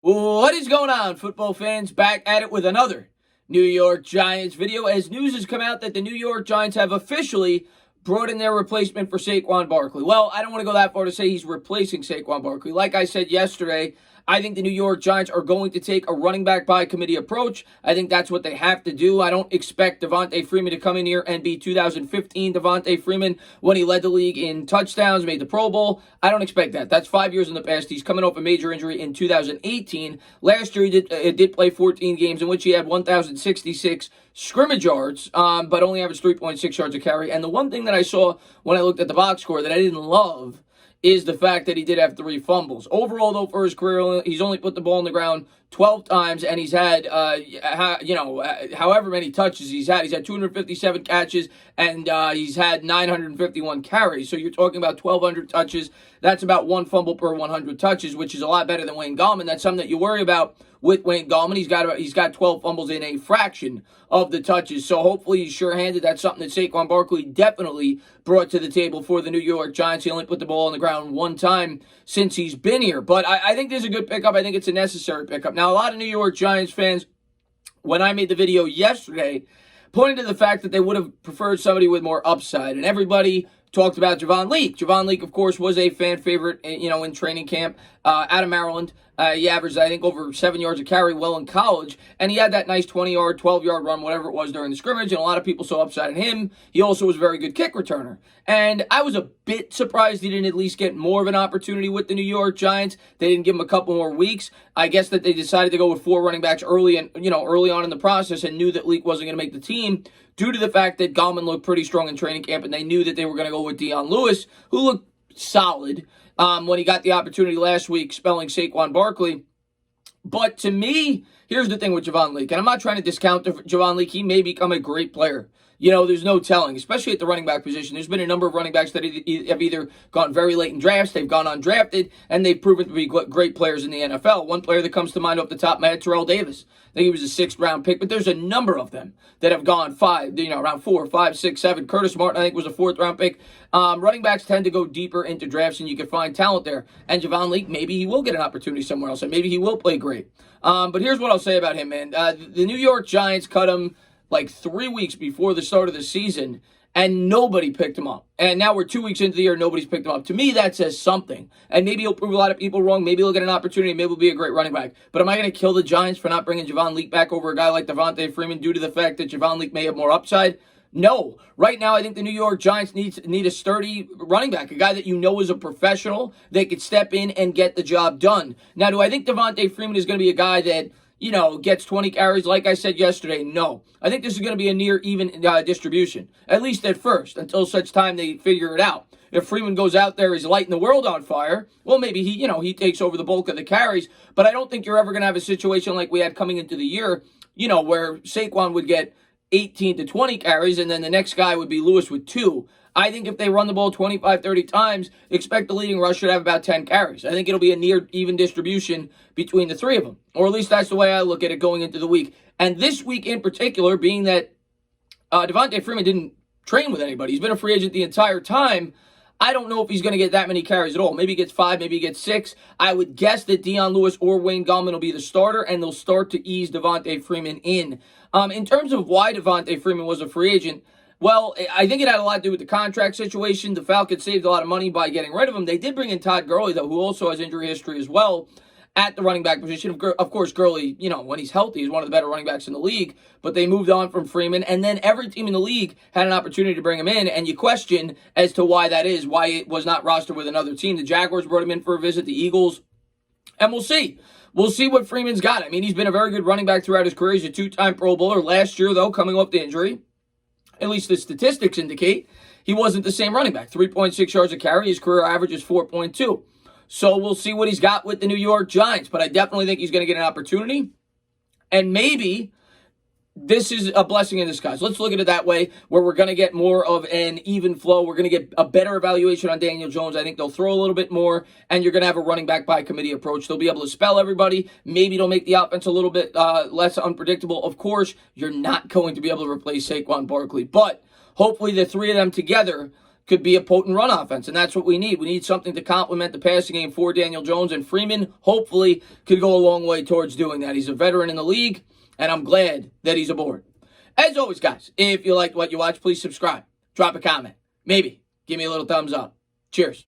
What is going on, football fans? Back at it with another New York Giants video as news has come out that the New York Giants have officially brought in their replacement for Saquon Barkley. Well, I don't want to go that far to say he's replacing Saquon Barkley. Like I said yesterday, I think the New York Giants are going to take a running back by committee approach. I think that's what they have to do. I don't expect Devonta Freeman to come in here and be 2015 Devonta Freeman when he led the league in touchdowns, made the Pro Bowl. I don't expect that. That's 5 years in the past. He's coming off a major injury in 2018. Last year, he did play 14 games in which he had 1,066 scrimmage yards, but only averaged 3.6 yards a carry. And the one thing that I saw when I looked at the box score that I didn't love is the fact that he did have 3 fumbles. Overall, though, for his career, he's only put the ball on the ground 12 times, and he's had, however many touches he's had. He's had 257 catches, and he's had 951 carries. So you're talking about 1,200 touches. That's about 1 fumble per 100 touches, which is a lot better than Wayne Gallman. That's something that you worry about with Wayne Gallman. He's got 12 fumbles in a fraction of the touches. So hopefully he's sure-handed. That's something that Saquon Barkley definitely brought to the table for the New York Giants. He only put the ball on the ground 1 time since he's been here. But I think this is a good pickup. I think it's a necessary pickup. Now, a lot of New York Giants fans, when I made the video yesterday, pointed to the fact that they would have preferred somebody with more upside. And everybody talked about Javon Leake. Javon Leake, of course, was a fan favorite, in training camp out of Maryland. He averaged, I think, over 7 yards a carry well in college, and he had that nice 20-yard, 12-yard run, whatever it was, during the scrimmage, and a lot of people saw upside in him. He also was a very good kick returner, and I was a bit surprised he didn't at least get more of an opportunity with the New York Giants. They didn't give him a couple more weeks. I guess that they decided to go with 4 running backs early on in the process and knew that Leake wasn't going to make the team due to the fact that Gallman looked pretty strong in training camp, and they knew that they were going to go with Dion Lewis, who looked solid when he got the opportunity last week, spelling Saquon Barkley. But to me, here's the thing with Javon Leake, and I'm not trying to discount Javon Leake. He may become a great player. There's no telling, especially at the running back position. There's been a number of running backs that have either gone very late in drafts, they've gone undrafted, and they've proven to be great players in the NFL. One player that comes to mind off the top of my head, Terrell Davis. I think he was a 6th-round pick, but there's a number of them that have gone around 4, 5, 6, 7. Curtis Martin, I think, was a 4th-round pick. Running backs tend to go deeper into drafts, and you can find talent there. And Javon Leake, maybe he will get an opportunity somewhere else, and maybe he will play great. But here's what I'll say about him, man. The New York Giants cut him like 3 weeks before the start of the season, and nobody picked him up. And now we're 2 weeks into the year, nobody's picked him up. To me, that says something. And maybe he'll prove a lot of people wrong. Maybe he'll get an opportunity. Maybe he'll be a great running back. But am I going to kill the Giants for not bringing Javon Leake back over a guy like Devonta Freeman due to the fact that Javon Leake may have more upside? No. Right now, I think the New York Giants need a sturdy running back, a guy that is a professional, that could step in and get the job done. Now, do I think Devonta Freeman is going to be a guy that gets 20 carries, like I said yesterday? No. I think this is going to be a near even distribution, at least at first, until such time they figure it out. If Freeman goes out there, he's lighting the world on fire, well, maybe he takes over the bulk of the carries, but I don't think you're ever going to have a situation like we had coming into the year, where Saquon would get 18 to 20 carries, and then the next guy would be Lewis with 2. I think if they run the ball 25, 30 times, expect the leading rusher to have about 10 carries. I think it'll be a near even distribution between the 3 of them. Or at least that's the way I look at it going into the week. And this week in particular, being that Devonta Freeman didn't train with anybody. He's been a free agent the entire time. I don't know if he's going to get that many carries at all. Maybe he gets 5, maybe he gets 6. I would guess that Dion Lewis or Wayne Gallman will be the starter, and they'll start to ease Devonta Freeman in. In terms of why Devonta Freeman was a free agent, well, I think it had a lot to do with the contract situation. The Falcons saved a lot of money by getting rid of him. They did bring in Todd Gurley, though, who also has injury history as well at the running back position. Of course, Gurley, when he's healthy, is one of the better running backs in the league. But they moved on from Freeman, and then every team in the league had an opportunity to bring him in, and you question as to why that is, why it was not rostered with another team. The Jaguars brought him in for a visit, the Eagles, and we'll see. We'll see what Freeman's got. I mean, he's been a very good running back throughout his career. He's a 2-time Pro Bowler. Last year, though, coming off the injury, at least the statistics indicate, he wasn't the same running back. 3.6 yards a carry. His career average is 4.2. So we'll see what he's got with the New York Giants. But I definitely think he's going to get an opportunity. And maybe this is a blessing in disguise. Let's look at it that way, where we're going to get more of an even flow. We're going to get a better evaluation on Daniel Jones. I think they'll throw a little bit more, and you're going to have a running back by committee approach. They'll be able to spell everybody. Maybe they'll make the offense a little bit less unpredictable. Of course, you're not going to be able to replace Saquon Barkley, but hopefully the 3 of them together could be a potent run offense, and that's what we need. We need something to complement the passing game for Daniel Jones, and Freeman hopefully could go a long way towards doing that. He's a veteran in the league, and I'm glad that he's aboard. As always, guys, if you liked what you watched, please subscribe, drop a comment, maybe give me a little thumbs up. Cheers.